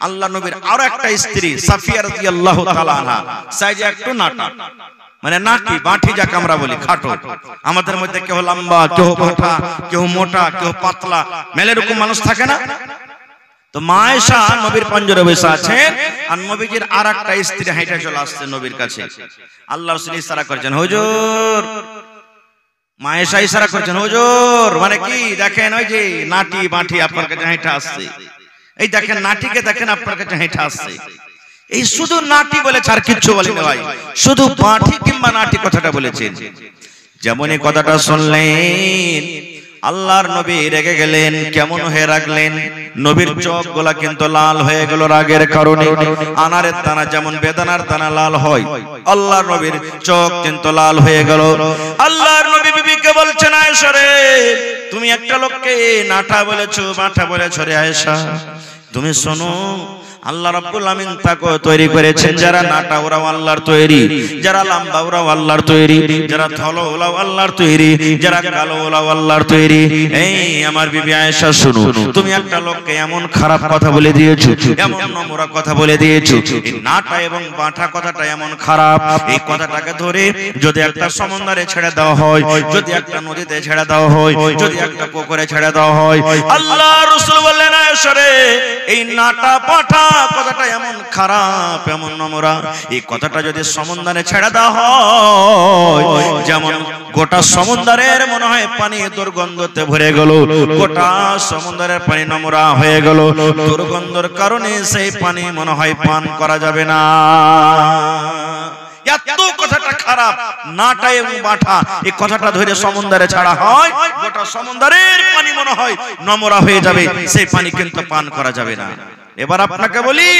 আল্লাহ নবীর আরো একটা স্ত্রী সাফিয়া রাদিয়াল্লাহু তাআলা আনহা সাইজে একটু নাটা, মানে নাটি বাঁটি যাকে আমরা বলি, খাটো। আমাদের মধ্যে কেউ লম্বা, কেউ বাঁটা, কেউ মোটা, কেউ পাতলা, মেলে রকম মানুষ থাকে না? তো মা আয়েশা নবীর পঞ্জরে বসে আছেন, আর নবীজির আর একটা স্ত্রী হেঁটে চলে আসছে নবীর কাছে। আল্লাহ রাসূল ইশারা করেছেন, হুজুর। মা আয়েশা ইশারা করেছেন, হুজুর, মানে কি দেখেন ওই যে নাটি বাঁটি আপনার কাছে হেঁটে আসছে, এই দেখেন নাটিকে দেখেন আপনার কাছে হেঁটে আসছে। এই শুধু নাটি বলেছে, আর কিচ্ছু বলেনি ভাই, শুধু বাঁটি কিংবা নাটি কথাটা বলেছেন। যেমন এই কথাটা শুনলেন আল্লাহর নবী রেগে গেলেন, কেমন হয়ে রাখলেন, নবীর চোখ গুলা কিন্তু লাল হয়ে গেল রাগের কারণে। আনারের দানা যেমন বেদানার দানা লাল হয়, আল্লাহর নবীর চোখ কিন্তু লাল হয়ে গেল। আল্লাহর নবী বিবিকে বলছেন, আয়েশা রে, তুমি একটা লোককে নাটা বলেছো, বাঁটা বলেছো রে আয়েশা, তুমি শোনো, আল্লাহ রাব্বুল আমিন তাকে তৈরি করেছেন, যারা নাটা ওরাও আল্লাহর তৈরি, যারা লম্বা ওরাও আল্লাহর তৈরি, যারা ধলো ওরাও আল্লাহর তৈরি, যারা কালো ওরাও আল্লাহর তৈরি। এই আমার বিবি আয়েশা শুনো, তুমি একটা লোককে এমন খারাপ কথা বলে দিয়েছো, এমন নোংরা কথা বলে দিয়েছো, এই নাটা এবং বাঁটা কথাটা এমন খারাপ, এই কথাটাকে ধরে যদি একটা সমুদ্রে ছেড়ে দেওয়া হয়, যদি একটা নদীতে ছেড়ে দেওয়া হয়, যদি একটা পুকুরে ছেড়ে দেওয়া হয়, আল্লাহ রাসূল বললেন, আয়েশা রে, এই নাটা বাঁটা কথাটা এমন খারাপ, এমন নোংরা, এই কথাটা যদি সমুদ্রে ছেড়ে দেওয়া হয়, যেমন গোটা সমুদ্রের মনে হয় পানি দুর্গন্ধতে ভরে গেল, গোটা সমুদ্রের পানি নোংরা হয়ে গেল, দুর্গন্ধের কারণে সেই পানি মনে হয় পান করা যাবে না। এত কথাটা খারাপ, নাটা এবং বাঁটা, এই কথাটা ধরে সমুদ্রে ছাড়া হয়, গোটা সমুদ্রের পানি মনে হয় নোংরা হয়ে যাবে, সেই পানি কিন্তু পান করা যাবে না। এবার আপনাকে বলি,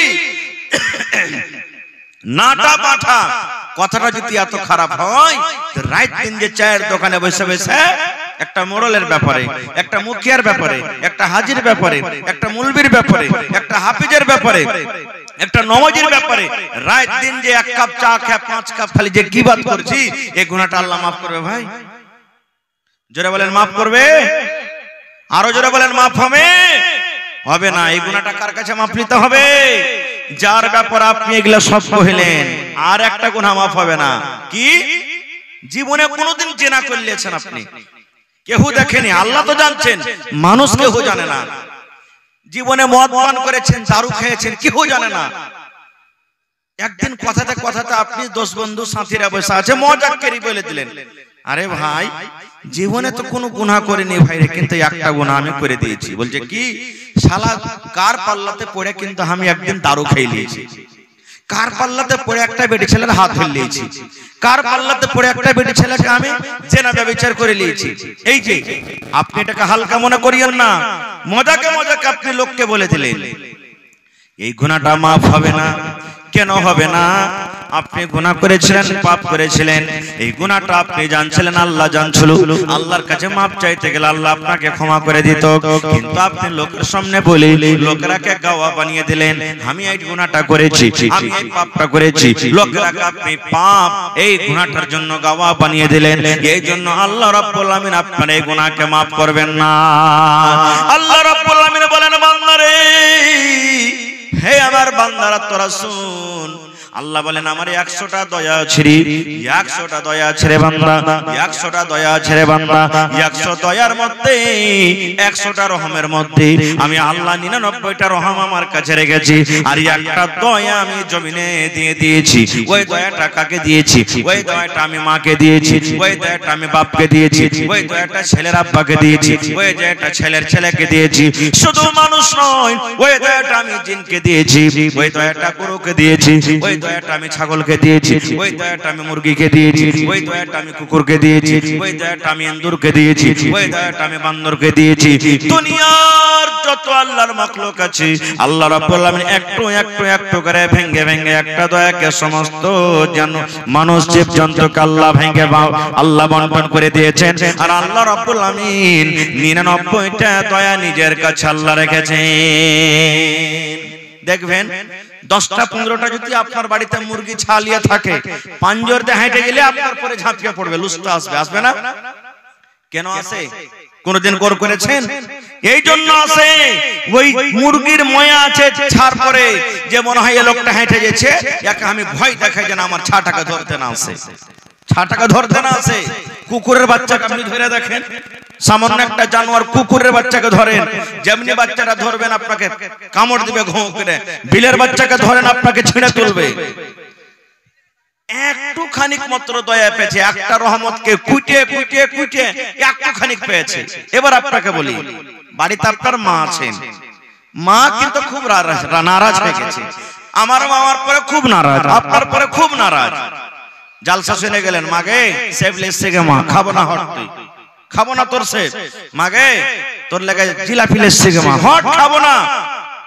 নাটা বাঁটা কথাটা যদি এত খারাপ হয়, রাত দিন যে চায়ের দোকানে বসে বসে একটা মোড়লের ব্যাপারে, একটা মুখিয়ার ব্যাপারে, একটা হাজির ব্যাপারে, একটা মুলবির ব্যাপারে, একটা হাফিজের ব্যাপারে, একটা নমাজের ব্যাপারে রাত দিন যে এক কাপ চা খেয়ে 5 কাপ খালি যে গীবত করছি, এই গুনাহটা আল্লাহ মাফ করবে ভাই? জোরে বলেন মাফ করবে? আরো জোরে বলেন মাফ হবে? হবে না। এই গুনাহটা কার কাছে মাফ নিতে হবে? যার ব্যাপারে আপনি এগুলা সব কইলেন, আর একটা গুনাহ মাফ হবে না। কি? জীবনে কোনোদিন জেনা করলেছেন আপনি, কেউ দেখেনি, আল্লাহ তো জানছেন, মানুষ কেউ জানে না। জীবনে মদ পান করেছেন, দারু খেয়েছেন, কেউ জানে না। একদিন কথাতে কথাতে আপনি 10 বন্ধু সাথীরা বসে আছে, মজাক করে বলে দিলেন, আরে ভাই, জীবনে তো কোনো গুনাহ করিনি ভাই রে, কিন্তু একটা গুনাহ আমি করে দিয়েছি। বলছে কি? শালা কার পাল্লাতে পড়ে কিন্তু আমি একদিন দারু খেয়ে নিয়েছি, কার পাল্লাতে পড়ে একটা বেটি ছেলের হাত ধরে নিয়েছি, কার পাল্লাতে পড়ে একটা বেটি ছেলেকে আমি জেনা ব্যভিচার করে নিয়েছি। এই যে আপনি এটাকে হালকা মনে করিয়েন না, মজাকে মজাকে আপনি লোককে বলে দিলেন, এই গুনাহটা মাফ হবে না। কেন হবে না? আপনি গুনাহ করেছিলেন, পাপ করেছিলেন, এই গুনাহটা আপনি জানছিলেন, আল্লাহ জানছিল। আল্লাহর কাছে মাপ চাইতে গেলে আল্লাহ আপনাকে ক্ষমা করে দিত, কিন্তু আপনি লোকের সামনে বলে লোকেরাকে গাওয়া বানিয়ে দিলেন, আমি এই গুনাহটা করেছি, আমি এই পাপটা করেছি। লোকেরাকে আপনি পাপ এই গুনাহটার জন্য গাওয়া বানিয়ে দিলেন, এই জন্য আল্লাহ রাব্বুল আমিন আপনার এই গুনাহকে মাফ করবেন না। আল্লাহ রাব্বুল আমিন বলেন, বান্দারে, হে আমার বান্দারা তোরা শুন, আল্লাহ বলেন আমার 100টা দয়া আছে রে, 100টা দয়া আছে রে বান্দা, 100টা দয়া আছে রে বান্দা। 100 দয়ার মধ্যে 100টা রহমের মধ্যে আমি আল্লাহ 99টা রহম আমার কাছে রেখেছি, আর একটা দয়া আমি জমিনে দিয়ে দিয়েছি। ওই দয়াটা কাকে দিয়েছি? ওই দয়াটা আমি মাকে দিয়েছি, ওই দয়াটা আমি বাপকে দিয়েছি, ওই দয়াটা ছেলের আব্বাকে দিয়েছি, ওই দয়াটা ছেলের ছেলেকে দিয়েছি। শুধু মানুষ নয়, ওই দয়াটা আমি জিনকে দিয়েছি, ওই দয়াটা গরুকে দিয়েছি, ওই দয়াটা আমি ছাগলকে দিয়েছি, ওই দয়াটা আমি মুরগিকে দিয়েছি, ওই দয়াটা আমি কুকুরকে দিয়েছি, ওই দয়াটা আমি ইঁদুরকে দিয়েছি, ওই দয়াটা আমি বান্দরকে দিয়েছি। দুনিয়ার যত আল্লাহর মাখলুক আছে, আল্লাহ রাব্বুল আমিন একটু একটু একটু করে ভেঙে ভেঙে একটা দয়াকে সমস্ত মানুষ জীবজন্তুকে আল্লাহ ভেঙে আল্লাহ বন্টন করে দিয়েছেন। আর আল্লাহ রাব্বুল আমিন 99টা দয়া নিজের কাছে আল্লাহ রেখেছেন। দেখবেন 10টা 15টা যদি আপনার বাড়িতে মুরগি ছালিয়ে থাকে, পাঞ্জর দিয়ে হেঁটে গেলে আপনার পরে ঝাঁপিয়ে পড়বে, লুস্তা আসবে, আসবে না? কেন আসে? কোনদিন গর করেছেন? এই জন্য আসে, ওই মুরগির ময়া আছে, ছাড় পরে ভাবে যে মনে হয় এই লোকটা হেঁটে যাচ্ছে, একে আমি ভয় দেখাই যেন আমার ছাটাকে ধরতে না আসে, ছাটাকে ধরতে না আসে। কুকুরের বাচ্চাকে আপনি ধরে দেখেন, সামান্য একটা জানোয়ার কুকুরের বাচ্চাকে ধরেন, যেমনি বাচ্চাটা ধরবেন আপনাকে কামড় দিবে ঘুঁ করে। বিলের বাচ্চাকে ধরেন আপনাকে ছিঁড়ে তুলবে। একটু খানিক মাত্র দয়া পেয়েছে, একটা রহমতকে কুটিয়ে কুটিয়ে কুটিয়ে একটু খানিক পেয়েছে। এবার আপনাকে বলি, বাড়িতে আপনার মা আছেন, মা কিন্তু খুব নারাজ হয়ে গেছে। আমার মামার পরে খুব নারাজ, আপনার পরে খুব নারাজ। জালসা শুনে গেলেন, মাগে সেফ লেসছে গে মা, খাবো না হট, তুই খাবো না তোর সেফ। মাগে তোর লেগে জিলাপি লেসছে গে মা, হট খাবো না,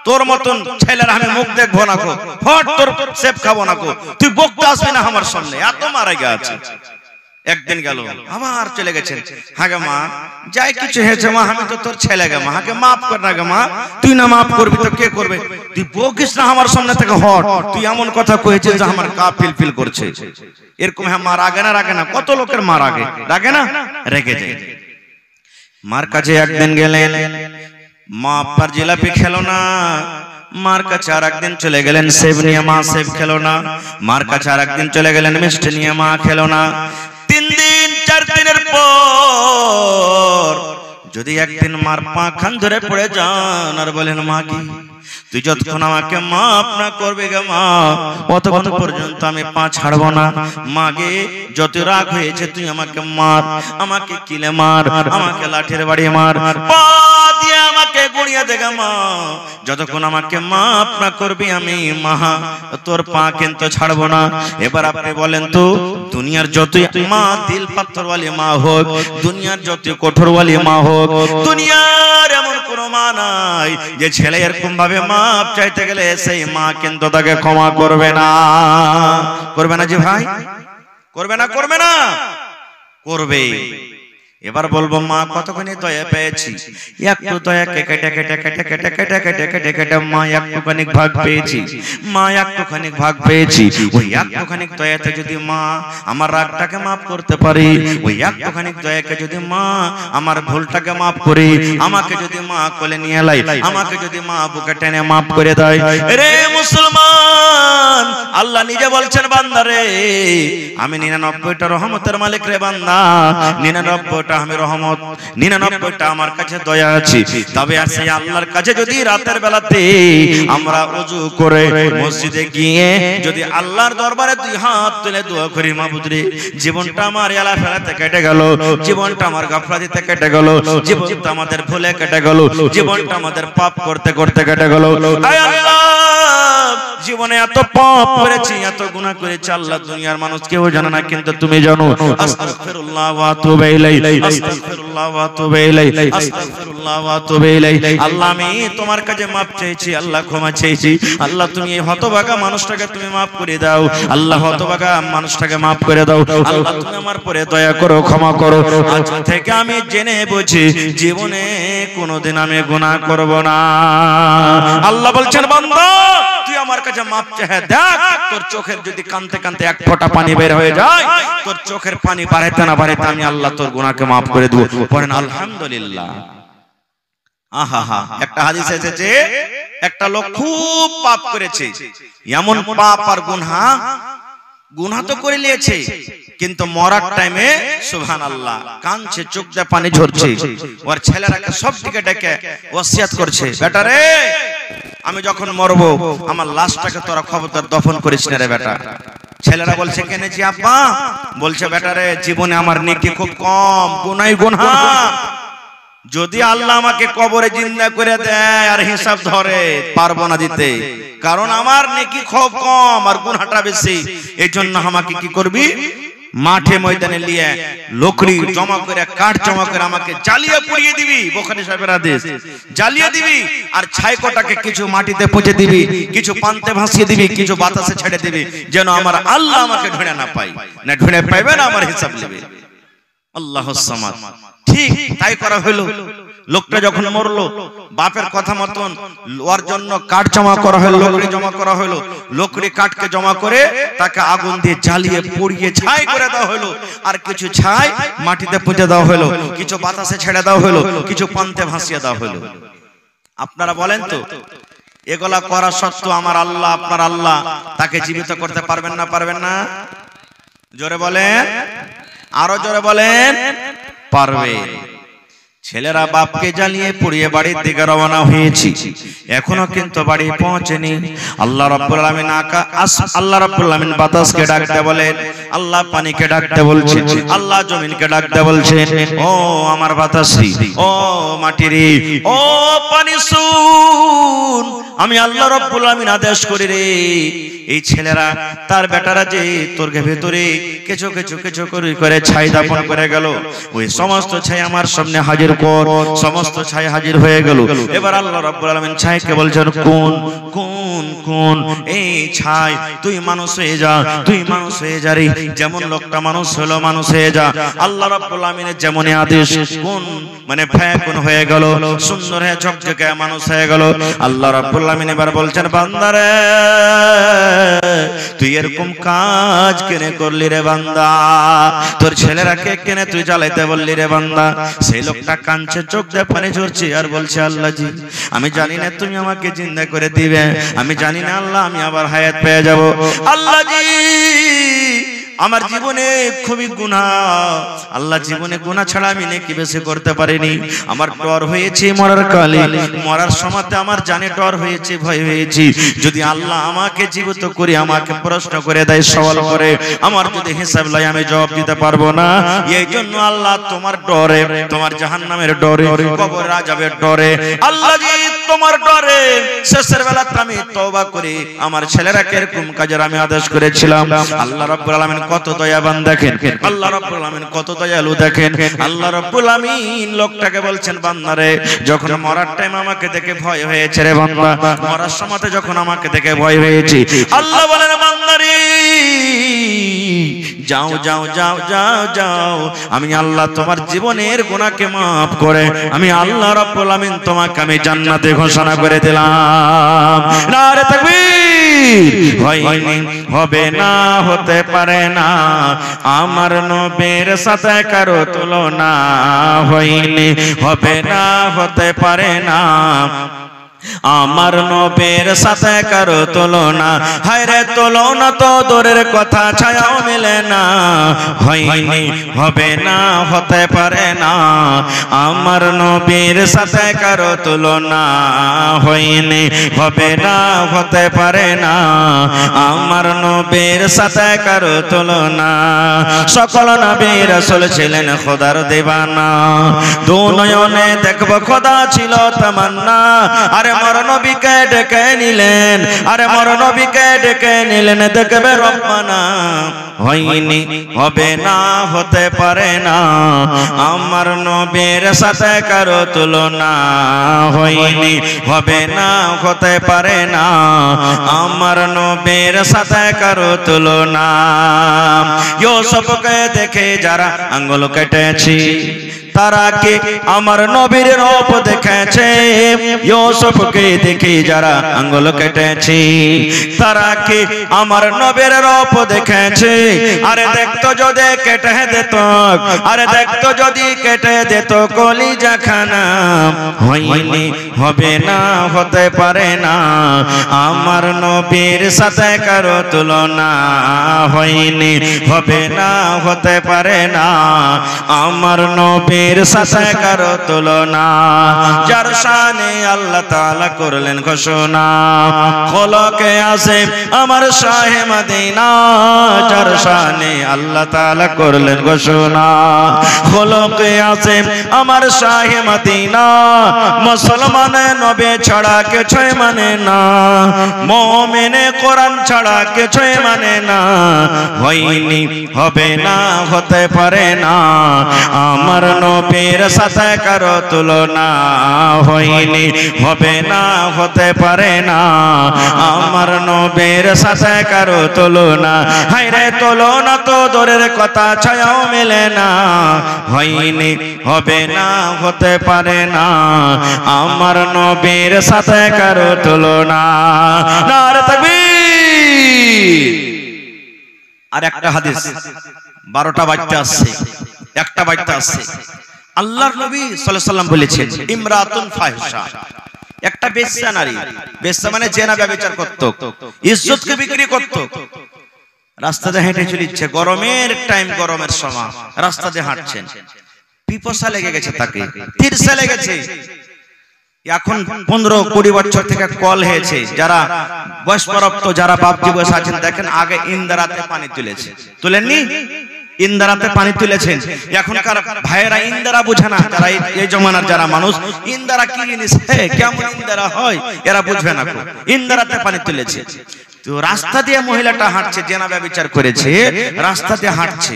তোর মতন ছেলের আমি মুখ দেখবো না কো, হট তোর সেফ খাবো না কো, তুই বকতে আসবি না আমার সামনে, এত মারা গেছে। একদিন গেল, আবার চলে গেছেন। হ্যাঁ গে মা, যাই কিছু হয়েছে মা, আমি তো তোর ছেলে গে মা, হাকে মাফ কর না গে মা, তুই না মাফ করবি তো কে করবে, তুই বকিস না আমার সামনে থেকে, হট তুই এমন কথা কয়েছিস যে আমার গা ফিল ফিল করছে। এরকম হ্যাঁ মা রাগে না, রাগে না, কত লোকের মা রাগে, রাগে না, রেগে যায়। মার কাছে একদিন গেলেন, মা আপনার জিলাপি খেলো না, মার কাছে আর একদিন চলে গেলেন সেব নিয়ে, মা সেব খেলো না। মার কাছে আর একদিন চলে গেলেন মিষ্টি নিয়ে, মা খেলো না। 3 দিন 4 দিনের পর যদি একদিন মার পা খান ধরে পড়ে যান আর বলেন, মা কি তুই যতক্ষণ আমাকে মাফ না করবে গে মা, ততক্ষণ পর্যন্ত আমি পা ছাড়বো না। মাগে যত রাগ হয়েছে তুই আমাকে মার, আমাকে কিলে মার, আমাকে লাঠির বাড়ি মার, পা দিয়ে আমাকে গুড়িয়ে দে গে মা, যতক্ষণ আমাকে মাফ না করবি আমি মা তোর পা কিন্তু ছাড়বো না। এবার আপনি বলেন তো, দুনিয়ার যতই মা দিল পাথরওয়ালি মা হোক, দুনিয়ার যত কঠোরওয়ালি মা হোক, দুনিয়ার এমন কোন মা নাই যে ছেলে এরকম ভাবে মাপ চাইতে গেলে সেই মা কিন্তু তাকে ক্ষমা করবে না। করবে না জি ভাই, করবে না, করবে না, করবে। এবার বলবো, মা কতখানি দয়া পেয়েছি, একটু দয়া কেটে কেটে কেটে কেটে কেটে কেটে কেটে কেটে মা একটুখানি ভাগ পেয়েছি, মা একটুখানি ভাগ পেয়েছি। ওই একটুখানি দয়াতে যদি মা আমার রাগটাকে মাফ করতে পারি, ওই একটুখানি দয়াকে যদি মা আমার ভুলটাকে মাফ করি, আমাকে যদি মা কোলে নিয়ে লাই, আমাকে যদি মা বুকে টেনে মাফ করে দেয়, রে মুসলমান আল্লাহ নিজে বলছেন, বান্দা রে আমি 99টা রহমতের মালিক রে বান্দা, 99টা আমি রহমত, 99টা আমার কাছে দয়া আছে। তবে আর সেই আল্লাহর কাছে যদি রাতের বেলাতে আমরা ওযু করে মসজিদে গিয়ে যদি আল্লাহর দরবারে 2 হাত তুলে দোয়া করি, মাবুদ রে জীবনটা আমার এলা ফেলাতে কেটে গেল, জীবনটা আমার গাফলাতিতে কেটে গেল, জীবনটা আমাদের ভুলে কেটে গেল, জীবনটা আমাদের পাপ করতে করতে কেটে গেল। আয় আল্লাহ, জীবনে এত পাপ করেছি, এত গুনাহ করেছি আল্লাহ, দুনিয়ার মানুষ কেউ জানে না, কিন্তু তুমি জানো। আস্তাগফিরুল্লাহ ওয়া আতুবু ইলাইহি, আস্তাগফিরুল্লাহ ওয়া আতুবু ইলাইহি, আস্তাগফিরুল্লাহ ওয়া আতুবু ইলাইহি। আল্লাহ আমি তোমার কাছে মাফ চাইছি, আল্লাহ ক্ষমা চাইছি। আল্লাহ তুমি এই হতভাগা মানুষটাকে তুমি মাফ করে দাও, আল্লাহ হতভাগা মানুষটাকে মাফ করে দাও। আল্লাহ তুমি আমার পরে দয়া করো, ক্ষমা করো। আজ থেকে আমি জেনে বুঝি জীবনে কোনোদিন আমি গুনাহ করব না। আল্লাহ বলছেন, বান্দা তুই আমার কাছে মাপ চাহে দেখ, তোর চোখের যদি কানতে কানতে 1 ফোঁটা পানি বের হয়ে যায়, তোর চোখের পানি বাড়াইতে না বাড়াইতে আমি আল্লাহ তোর গুনাহকে মাফ করে দেব। পড়েন আলহামদুলিল্লাহ। আহা, একটা হাদিস এসেছে, একটা লোক খুব পাপ করেছে, এমন পাপ আর গুনাহ তো করে নিয়েছে, কিন্তু মরার টাইমে সুবহানাল্লাহ কাঁদছে, চোখ দিয়ে পানি ঝরছে। ওর ছেলেরাকে সব দিকে ডেকে ওসিয়াত করছে, বেটা রে আমি যখন মরবো আমার লাশটাকে তোরা খবরদার দফন করিস না রে বেটা। ছেলেরা বলছে, কেনেছি আব্বা? বলছে, বেটা রে জীবনে আমার নেকি খুব কম, গুনাহ গুনাহ, যদি আল্লাহ আমাকে কবরে জিন্দা করে দেয় আর হিসাব ধরে পারবো না দিতে, কারণ আমার নেকি খুব কম আর গুনাহটা বেশি। এই জন্য আমাকে কি করবি, মাঠে ময়দানে নিয়ে লকড়ি জমা করে, কাঠ জমা করে আমাকে জ্বালিয়ে পুড়িয়ে দিবি, বুখারী সাহেবের আদেশ, জ্বালিয়ে দিবি। আর ছাইকোটাকে কিছু মাটিতে পুঁতে দিবি, কিছু পান্তে ভাসিয়ে দিবি, কিছু বাতাসে ছেড়ে দিবি, যেন আমার আল্লাহ আমাকে ঢুঁড়ে না পাই, না ঢুঁড়ে পাইবে না আমার হিসাব নেবে। আল্লাহুস সামাদ। ঠিক তাই করা হলো। লোকটা যখন মরলো, বাপের কথা মতন ওর জন্য কাঠ জমা করা হলো, লকড়ি জমা করা হলো, লকড়ি কাঠকে জমা করে তাকে আগুন দিয়ে জ্বালিয়ে পুড়িয়ে ছাই করে দেওয়া হলো। আর কিছু ছাই মাটিতে পুঁতে দেওয়া হলো, কিছু বাতাসে ছেড়ে দেওয়া হলো, কিছু পান্তে ভাসিয়ে দেওয়া হলো। আপনারা বলেন তো, এগুলা করা সত্ত্বেও আমার আল্লাহ আপনার আল্লাহ তাকে জীবিত করতে পারবেন না? পারবেন না? জোরে বলেন, আরো জোরে বলেন, পারবেন। ছেলেরা বাপকে জ্বালিয়ে পুড়িয়ে বাড়ির দিকে রওনা হয়েছে, এখনো কিন্তু বাড়ি পৌঁছেনি। আল্লাহ রাব্বুল আলামিন আল্লাহ রাব্বুল আলামিন বাতাসকে ডাকতে বলেন, আল্লাহ পানিকে ডাকতে বলছেন, আল্লাহ জমিনকে ডাকতে বলছেন, ও আমার বাতাসি, ও মাটি রে, ও পানি শুন, আমি আল্লাহ রাব্বুল আলামিন আদেশ করি রে, এই ছেলেরা তার বেটারা যে তোর ভেতরে কিছু কিছু কিছু করে ছাই দাপন করে গেল, ওই সমস্ত ছাই আমার সামনে হাজির কর। সমস্ত ছাই হাজির হয়ে গেল। এবার আল্লাহ রাব্বুল আলামিন ছাইকে বলছেন, কোন কোন কোন এই ছাই, তুই মানুষ হয়ে যা, তুই মানুষ হয়ে যা রে, যেমন লোকটা মানুষ হলো মানুষ হয়ে যা। আল্লাহ রাব্বুল আলামিনের যেমন আদেশ, কোন মানে ফ্যাকুন হয়ে গেল, সুন্দর হয়ে ঝকঝকে মানুষ হয়ে গেল। আল্লাহ রাব্বুল আলামিন এবার বলছেন, বান্দারে তুই এরকম কাজ কেনে করলি রে বান্দা, তোর ছেলেরাকে কেনে তুই জ্বালাইতে বললি রে বান্দা। সেই লোকটা কাঁদছে, চোখ দিয়ে পানি ঝরছে আর বলছে, আল্লাহ জি আমি জানি না তুমি আমাকে জিন্দা করে দিবে, আমি জানি না আল্লাহ আমি আবার হায়াত পেয়ে যাব। আল্লাহ জি আমার জীবনে খুবই গুনাহ, আল্লাহ জীবনে গুনাহ ছাড়া আমি নেকি বেশি করতে পারিনি। আমার ডর হয়েছে মরার কালে, মরার সময়তে আমার জানে ডর হয়েছে, ভয় হয়েছে, যদি আল্লাহ আমাকে জীবিত করে আমাকে প্রশ্ন করে দেয়, সওয়াল করে, আমার যদি হিসাব লাই আমি জবাব দিতে পারবো না। এই জন্য আল্লাহ তোমার ডরে, তোমার জাহান্নামের ডরে, কবরের আযাবের ডরে, আল্লাহ জি তোমার ডরে শেষের বেলাতে আমি তওবা করে আমার ছেলেরাকে এরকম কাজের আমি আদেশ করেছিলাম। আল্লাহ রাব্বুল আলামিন কত দয়াবান দেখেন, আল্লাহ রাব্বুল আলামিন কত দয়ালু দেখেন। আল্লাহ রাব্বুল আলামিন লোকটাকে বলছেন, বান্দারে যখন মরার টাইম আমাকে দেখে ভয় হয়েছে রে বান্দা, মরার সময়তে যখন আমাকে দেখে ভয় হয়েছে, আল্লাহ বলেন, বান্দারে যাও যাও যাও যাও যাও, আমি আল্লাহ তোমার জীবনের গুনাহকে maaf করে আমি আল্লাহ রাব্বুল আলামিন তোমাকে আমি জান্নাতে ঘোষণা করে দিলাম। নারে তাকবীর। হয়নি, হবে না, হতে পারে না, আমার নবীর সাথে কারো তুলনা, হয়নি, হবে না, হতে পারে না, আমার নবীর সাথে কারো তুলনা, হায়রে তুলনা তো দূরের কথা, ছায়াও মিলে না, হয়নি, হবে না, হতে পারে না, আমার নবীর সাথে কারো তুলনা, হয়নি, হবে না, হতে পারে না, আমার নবীর সাথে কারো তুলনা। সকল নবী রাসূল ছিলেন খোদার দিওয়ানা, দু নয়নে দেখব খোদা ছিল তামান্না। আরে মর নবীকে ডেকে নিলেন, আরে মর নবীকে ডেকে নিলেন, দেখবে রব্বানা, হয়নি, হবে না, হতে পারে না, আমার নবীর সাথে কারো তুলনা, হয়নি, হবে না, হতে পারে না, আমার নবীর সাথে কারো তুলনা। ইউসুফকে দেখে যারা আঙ্গুল কেটেছি, তারা কে আমার নবীর রূপ দেখেছে। ইউসুফকে দেখে যারা আঙ্গুল কেটেছে, তারা কে আমার নবীর রূপ দেখেছে। আরে দেখতো যদি কেটে দিত, আরে দেখতো যদি কেটে দিত কলিজা খানা, হয়নি, হবে না, হতে পারে না, আমার নবীর সাথে কারো তুলনা, হয়নি, হবে না, হতে পারে না, আমার নবীর সাথে কারো তুলনা। যার শানে আল্লাহ তাআলা করলেন ঘোষণা, খলকে আসে আমার শাহে মদিনা, যার শানে আল্লাহ তাআলা করলেন ঘোষণা, খলকে আসে আমার শাহে মদিনা, মুসলমানে নবী ছাড়া কিছুই মানে না, মুমিনে কোরআন ছাড়া কিছুই মানে না, হয়নি, হবে না, হতে পারে না, আমার নবীর সাথে কারো তুলনা, হয়নি, হবে না, হতে পারে না, আমার নবীর সাথে কারো তুলনা, হায়রে তুলনা তো দূরের কথা, ছায়াও মেলে না, হয়নি, হবে না, হতে পারে না, আমার নবীর সাথে কারো তুলনা। নারে তাকবীর। আর একটা হাদিস 12টা বাজতে আসছে, একটা বাজতে আসছে, আল্লাহর নবী সাল্লাল্লাহু আলাইহি সাল্লাম বলেছেন, ইমরাতুন ফাহিশা, একটা বেশ্যা নারী, বেশ্যা মানে জেনা ব্যভিচার করত, ইজ্জতকে বিক্রি করত, রাস্তাতে হেঁটে চলিচ্ছে, গরমের টাইম, গরমের সময় রাস্তাতে হাঁটছেন, পিপাসা লেগে গেছে, তাকে তিরসা লেগেছে। এখন 15-20 বছর থেকে কল হয়েছে, যারা বয়স্কপ্রাপ্ত যারা বাপজি বসে আছেন দেখেন, আগে ইন্দারাতে পানি তুলেছে, তুলেননি? ইন্দারাতে পানি তুলেছেন। এখনকার ভাইয়েরা ইন্দারা বুঝে না, যারা এই জমানার যারা মানুষ, ইন্দারা কি জিনিস, কেমন ইন্দারা হয় এরা বুঝবে না। ইন্দারাতে পানি তুলেছে, তো রাস্তা দিয়ে মহিলাটা হাঁটছে, জেনা ব্যভিচার করেছে, রাস্তা দিয়ে হাঁটছে,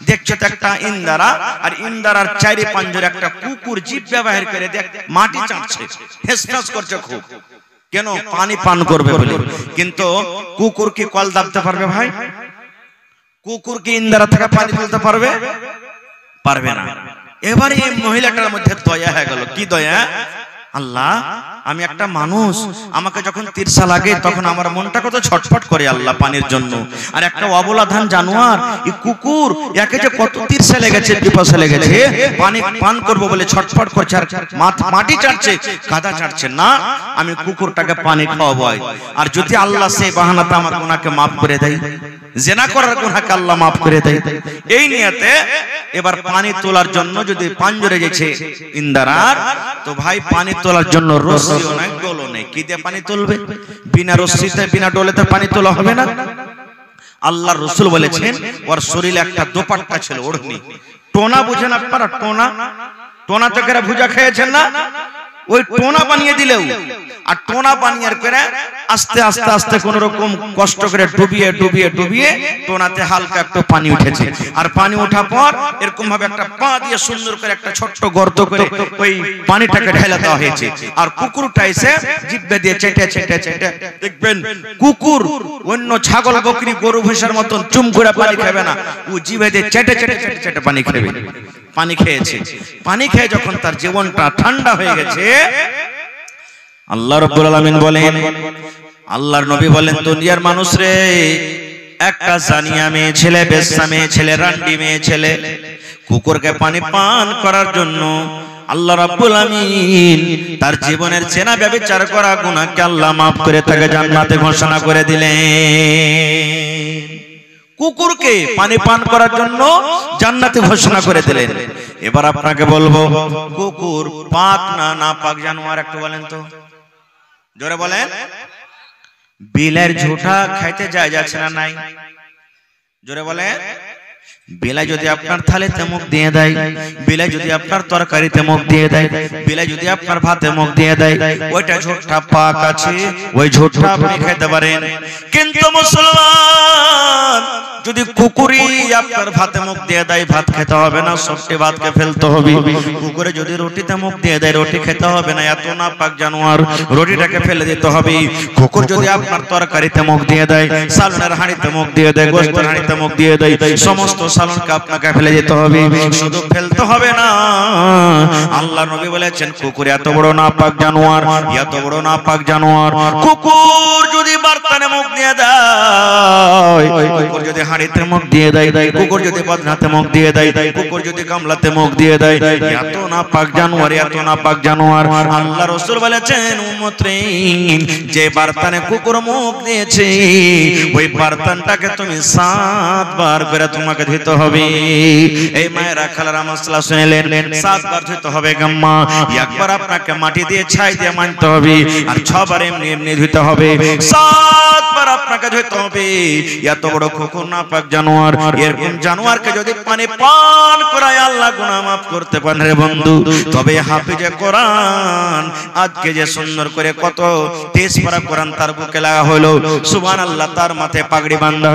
দেখছো তো একটা ইন্দারা, আর ইন্দারার চারি পাঁচজোর একটা কুকুর জিভ ব্যবহার করে মাটি চাটছে, হেসফেস করছে খুব, কেন? পানি পান করবে বলে। কিন্তু কুকুর কি কল দাবতে পারবে ভাই? কুকুর কি ইন্দারা থেকে পানি তুলতে পারবে? পারবে না। এবারে এই মহিলাটার মধ্যে দয়া হয়ে গেল। কি দয়া? আল্লাহ, আমি একটা মানুষ, আমাকে যখন তিরসা লাগে তখন আমার মনটা কত ছটফট করে আল্লাহ পানির জন্য। আর একটা অবলাধান জানোয়ার, এই কুকুর, একে যে কত তিরসা লেগেছে, পিপাসা লেগেছে, পানি পান করবো বলে ছটফট করছে, আর মাটি চাটছে, কাদা চাটছে না, আমি কুকুরটাকে পানি খাওয়াবো। আর যদি আল্লাহ সেই বাহানাতে আমার গুনাহকে মাফ করে দেয়, জেনা করার গুনাহকে আল্লাহ মাফ করে দেয়, এই নিয়তে এবার পানি তোলার জন্য যদি পাঞ্জরে গেছে ইন্দারার, তো ভাই পানি তোলার জন্য রশিও নাই, ডোলও নেই, কি দিয়ে পানি তুলবে? বিনা রশিতে, বিনা ডোলেতে পানি তোলা হবে না। আল্লাহর রাসূল বলেছেন, ওর শরীরে একটা দোপাট্টা ছিল, ওড়নি, টোনা বুঝেন আপনারা? টোনা, টোনা তো করে ভুজা খেয়েছেন না? ওই টোনা বানিয়ে দিলেও, আর টোনা বানিয়ে করে আস্তে আস্তে আস্তে কোন রকম কষ্ট করে ডুবিয়ে ডুবিয়ে ডুবিয়ে টোনাতে হালকা একটু পানি উঠেছে। আর পানি ওঠা পর এরকম ভাবে একটা পা দিয়ে সুন্দর করে একটা ছোট্ট গর্ত করে ওই পানিটাকে ঢেলে দেওয়া হয়েছে। আর কুকুরটা এসে জিভে দিয়ে চেটে চেটে চেটে, দেখবেন কুকুর অন্য ছাগল বকরি গরু ভৈষার মতন চুম করে পানি খাবে না, ও জিভে দিয়ে চেটে চেটে চেটে চেটে পানি খাবে। পানি খেয়েছে, পানি খেয়ে যখন তার জীবনটা ঠান্ডা হয়ে গেছে, আল্লাহ রাব্বুল আলামিন বলেন, আল্লাহর নবী বলেন, দুনিয়ার মানুষ রে, একটা জানিয়া মেয়ে ছেলে, বেশ্যা মেয়ে ছেলে, রান্ডি মেয়ে ছেলে কুকুরকে পানি পান করার জন্য আল্লাহ রাব্বুল আলামিন তার জীবনের জেনা ব্যভিচার করা গুনাহকে আল্লাহ মাফ করে তাকে জান্নাতে ঘোষণা করে দিলেন। কুকুরকে পানি পান করার জন্য জান্নাতে ঘোষণা করে দিলেন। এবার আপনাকে বলবো, কুকুর পাক না নাপাক জানোয়ার? একটু বলেন তো, জোরে বলেন। বিলের ঝুঁটা খাইতে যায় যাচ্ছে না নাই? জোরে বলেন। বিলাই যদি আপনার থালিতে মুখ দিয়ে দেয়, বিলাই যদি আপনার তরকারিতে মুখ দিয়ে দেয়, বিলাই যদি আপনার ভাতে মুখ দিয়ে দেয়, ওইটা ঝুঁটা পাক আছে, ওই ঝুঁটা আপনি খেতে পারেন। কিন্তু মুসলমান, যদি কুকুরি আপনার ভাতে মুখ দিয়ে দেয়, ভাত খেতে হবে না, সবটি ভাতকে ফেলতে হবে। কুকুরে যদি রুটিতে মুখ দিয়ে দেয়, রুটি খেতে হবে না, এত নাপাক জানোয়ার, রুটিটাকে ফেলে দিতে হবে। কুকুর যদি আপনার তরকারিতে মুখ দিয়ে দেয়, সালনের হাঁড়িতে মুখ দিয়ে দেয়, গোশতের হাঁড়িতে মুখ দিয়ে দেয়, সমস্ত সালনকে আপনাকে ফেলে দিতে হবে, শুধু ফেলতে হবে না। আল্লাহ নবী বলেছেন, কুকুর এত বড় নাপাক জানোয়ার, এত বড় নাপাক জানোয়ার। কুকুর যদি বার্তানে মুখ দিয়ে দেয়, কুকুর যদি হাঁড়িতে মুখ দিয়ে দেয়, কুকুর যদি বদনাতে মুখ দিয়ে দেয়, কুকুর যদি গামলাতে মুখ দিয়ে দেয়, এত নাপাক জানোয়ার, এত নাপাক জানোয়ার। আল্লাহ রাসূল বলেছেন, উম্মত রে, যে বার্তানে কুকুর মুখ দিয়েছে, ওই বার্তানটাকে তুমি 7 বার করে তোমাকে ধুতে হবে। এই মায়েরা খালারা মাসলা শুনলেন, 7 বার ধুতে হবে গাম্মা। একবার আপনাকে মাটি দিয়ে ছাই দিয়ে মানতে হবে, আর 6 বার এমনি এমনি ধুতে হবে, 7 বার আপনাকে ধুতে হবে। এত বড় কুকুর নাপাক জানোয়ার, এরকম জানোয়ারকে যদি পানি পান করায় আল্লাহ গুনাহ মাফ করতে পারেন রে বন্ধু, তবে হাফিজে কোরআন আজকে যে সুন্দর করে কত 23 পারা কোরআন তার বুকে লাগা হলো, সুবহানাল্লাহ, তার মাথায় পাগড়ি বাঁধা হলো।